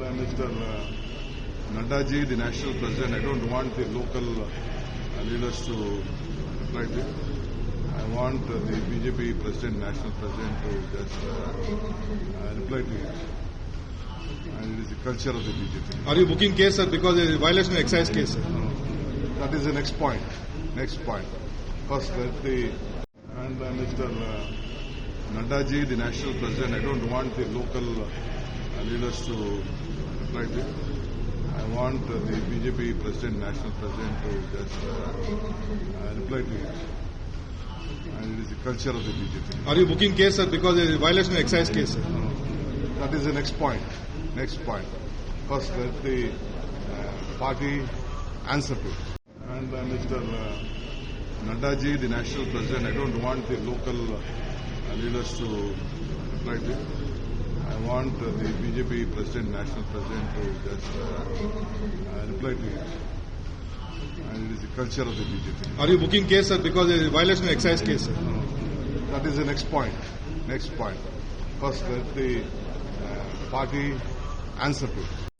And Mr. Naddaji, the national president, I don't want the local leaders to reply to it. I want the BJP president, national president to just reply to it. And it is the culture of the BJP. Are you booking case, sir, because there is a violation of excise case, sir? That is the next point. Next point. First, let the... And Mr. Naddaji, the national president, I don't want the local leaders to reply to it. I want the BJP president, national president to just reply to it. And it is the culture of the BJP. Are you booking case, sir, because there is a violation of excise case, sir? That is the next point. Next point. First, let the party answer to it. And Mr. Naddaji, the national president, I don't want the local leaders to reply to it. I want the BJP president, national president to just reply to it. And it is the culture of the BJP. Are you booking case, sir, because there is a violation of excise case, sir? That is the next point. Next point. First, let the party answer to it.